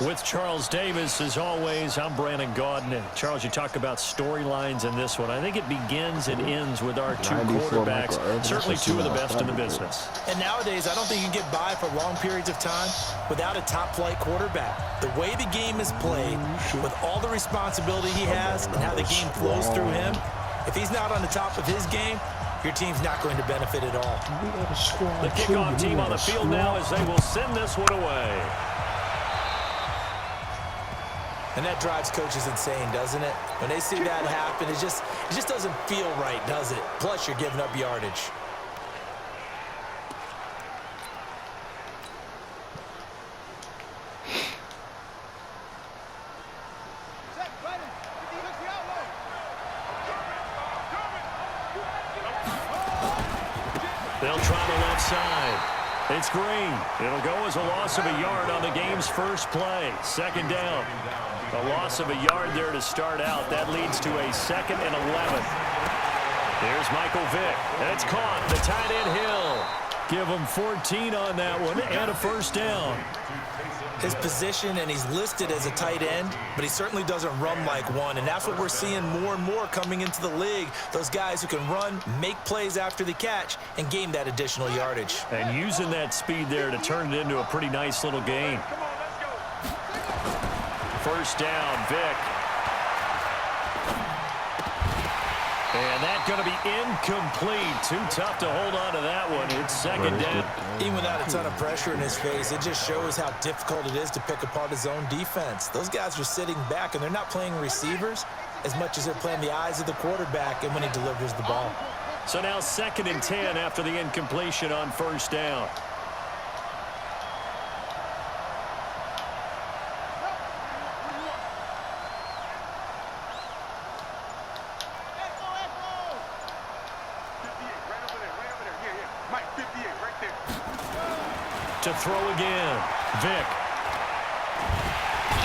With Charles Davis, as always, I'm Brandon Gaudin. And Charles, you talk about storylines in this one. I think it begins and ends with our two quarterbacks, certainly two of the best in the business. And nowadays, I don't think you can get by for long periods of time without a top-flight quarterback. The way the game is played, with all the responsibility he has and how the game flows through him, if he's not on the top of his game, your team's not going to benefit at all. The kickoff team on the field now as they will send this one away. And that drives coaches insane, doesn't it? When they see that happen, it just doesn't feel right, does it? Plus, you're giving up yardage. They'll try the left side. It's Green. It'll go as a loss of a yard on the game's first play. Second down. A loss of a yard there to start out. That leads to a 2nd and 11. There's Michael Vick. That's caught. The tight end Hill. Give him 14 on that one and a first down. His position, and he's listed as a tight end, but he certainly doesn't run like one, and that's what we're seeing more and more coming into the league. Those guys who can run, make plays after the catch, and gain that additional yardage. And using that speed there to turn it into a pretty nice little gain. First down, Vick. And that's going to be incomplete. Too tough to hold on to that one. It's second down. Even without a ton of pressure in his face, it just shows how difficult it is to pick apart his own defense. Those guys are sitting back, and they're not playing receivers as much as they're playing the eyes of the quarterback and when he delivers the ball. So now 2nd and 10 after the incompletion on first down. To throw again, Vick.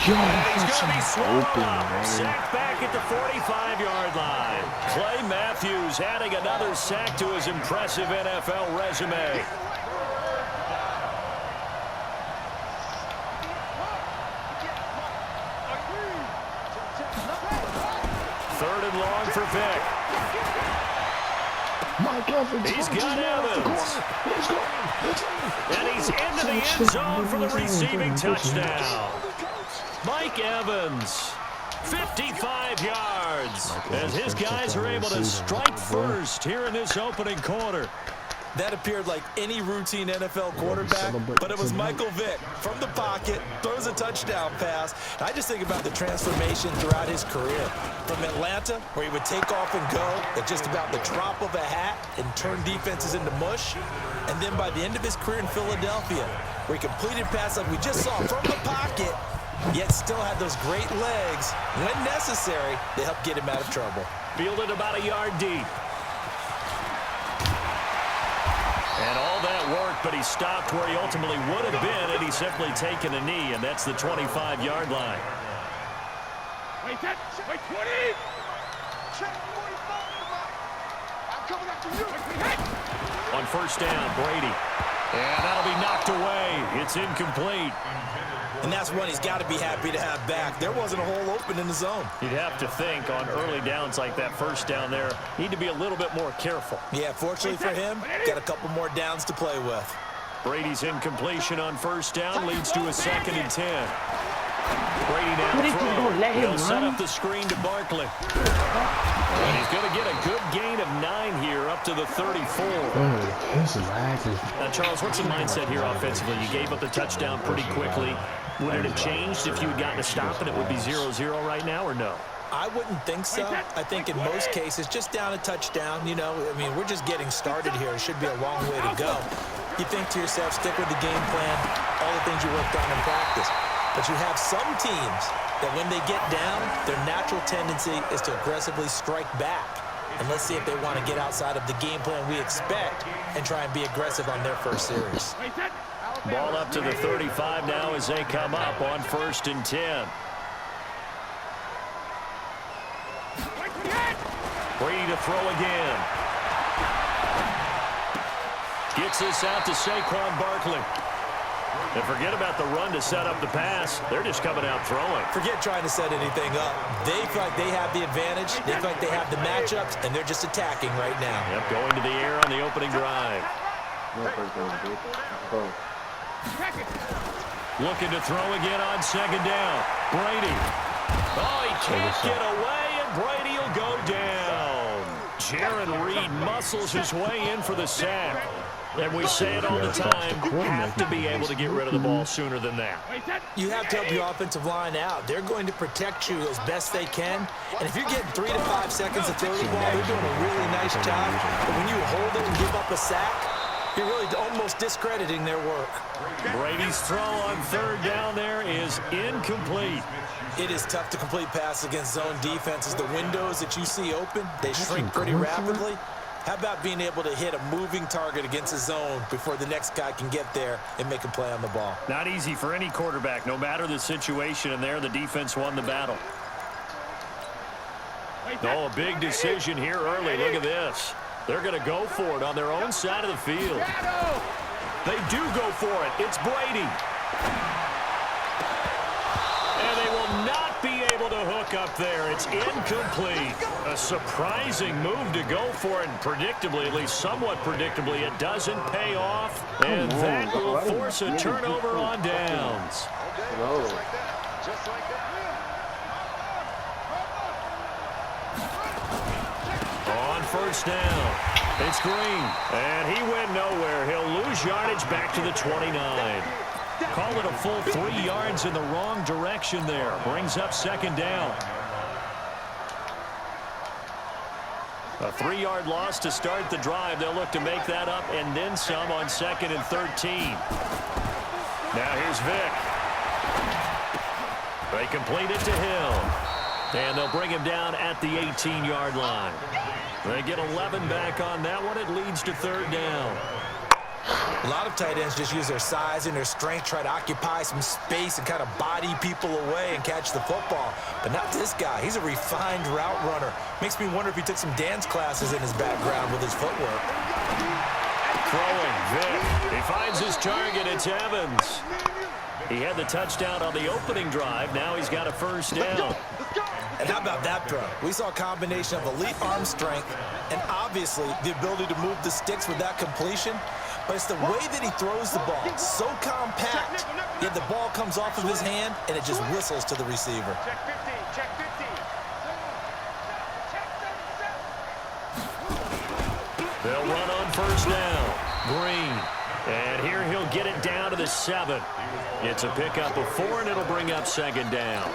Yo, He's going to be swallowed open, up. man. Sacked back at the 45-yard line. Clay Matthews adding another sack to his impressive NFL resume. Third and long for Vick. He's got Evans. And he's into the end zone for the receiving touchdown. Mike Evans, 55 yards, as his guys are able to strike first here in this opening quarter. That appeared like any routine NFL quarterback, but it was Michael Vick from the pocket, throws a touchdown pass. I just think about the transformation throughout his career. From Atlanta, where he would take off and go at just about the drop of a hat and turn defenses into mush. And then by the end of his career in Philadelphia, where he completed passes like we just saw from the pocket, yet still had those great legs. When necessary, they helped get him out of trouble. Fielded about a yard deep. And all that work, but he stopped where he ultimately would have been had he simply taken a knee, and that's the 25-yard line. Wait, 20! Check 45. I'm coming after you. On first down, Brady. And that'll be knocked away. It's incomplete. And that's one he's got to be happy to have back. There wasn't a hole open in the zone. You'd have to think on early downs like that first down there, need to be a little bit more careful. Yeah, fortunately for him, got a couple more downs to play with. Brady's incompletion on first down leads to a 2nd and 10. Brady now throw. He'll set up the screen to Barkley. And he's going to get a good gain of 9 here up to the 34. Now, Charles, what's the mindset here offensively? You gave up the touchdown pretty quickly. Would it have changed if you had gotten a stop and it would be 0-0 right now, or no? I wouldn't think so. I think in most cases, just down a touchdown, you know, I mean, we're just getting started here. It should be a long way to go. You think to yourself, stick with the game plan, all the things you worked on in practice. But you have some teams that when they get down, their natural tendency is to aggressively strike back. And let's see if they want to get outside of the game plan we expect and try and be aggressive on their first series. Ball up to the 35 now as they come up on 1st and 10. Brady to throw again. Gets this out to Saquon Barkley. And forget about the run to set up the pass. They're just coming out throwing. Forget trying to set anything up. They feel like they have the advantage. They feel like they have the matchups, and they're just attacking right now. Yep, going to the air on the opening drive. Looking to throw again on second down. Brady. Oh, he can't get away, and Brady will go down. Jaron Reed muscles his way in for the sack. And we say it all the time, have to be able to get rid of the ball sooner than that. You have to help your offensive line out. They're going to protect you as best they can. And if you're getting 3 to 5 seconds to throw the ball, they're doing a really nice job. But when you hold it and give up a sack, you're really almost discrediting their work. Brady's throw on third down there is incomplete. It is tough to complete passes against zone defenses. The windows that you see open, they shrink pretty rapidly. How about being able to hit a moving target against a zone before the next guy can get there and make a play on the ball? Not easy for any quarterback, no matter the situation, and there the defense won the battle. Oh, a big decision here early. Look at this. They're going to go for it on their own side of the field. They do go for it. It's Brady. And they will not be able to hook up there. It's incomplete. A surprising move to go for it, and predictably, at least somewhat predictably, it doesn't pay off. And that will force a turnover on downs. On first down, it's Green. And he went nowhere. He'll lose yardage back to the 29. Call it a full 3 yards in the wrong direction there. Brings up second down. A 3-yard loss to start the drive. They'll look to make that up and then some on 2nd and 13. Now here's Vick. They complete it to Hill. And they'll bring him down at the 18-yard line. They get 11 back on that one. It leads to third down. A lot of tight ends just use their size and their strength, try to occupy some space and kind of body people away and catch the football. But not this guy. He's a refined route runner. Makes me wonder if he took some dance classes in his background with his footwork. Throwing, Vick. He finds his target. It's Evans. He had the touchdown on the opening drive. Now he's got a first down. And how about that throw? We saw a combination of elite arm strength and obviously the ability to move the sticks with that completion. But it's the way that he throws the ball. So compact, yet the ball comes off of his hand, and it just whistles to the receiver. They'll run on first down. Green. And here he'll get it down to the 7. It's a pickup of 4, and it'll bring up second down.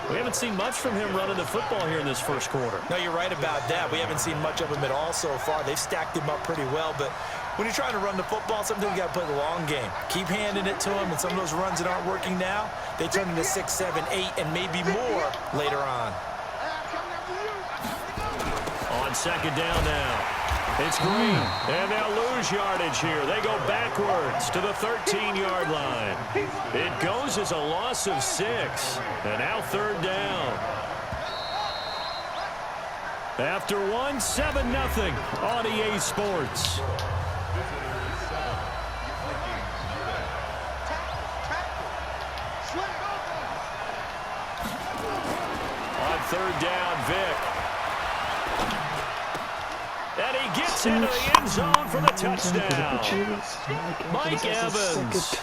We haven't seen much from him running the football here in this first quarter. No, you're right about that. We haven't seen much of him at all so far. They've stacked him up pretty well, but when you're trying to run the football, sometimes you got to play the long game. Keep handing it to him, and some of those runs that aren't working now, they turn into 6, 7, 8, and maybe more later on. On second down now. It's Green, and they'll lose yardage here. They go backwards to the 13-yard line. It goes as a loss of 6, and now third down. After 1, 7-0 on EA Sports. On third down, Vick. And he gets into the end zone for the touchdown. Mike Evans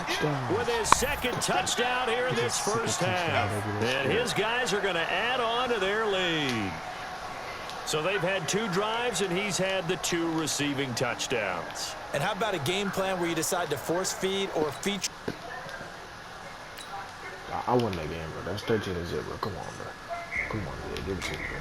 with his second touchdown here in this first half. And his guys are going to add on to their lead. So they've had 2 drives, and he's had the 2 receiving touchdowns. And how about a game plan where you decide to force feed or feature? I won that game, bro. That's 13-0. Come on, bro. Come on, man. Give it to me, bro.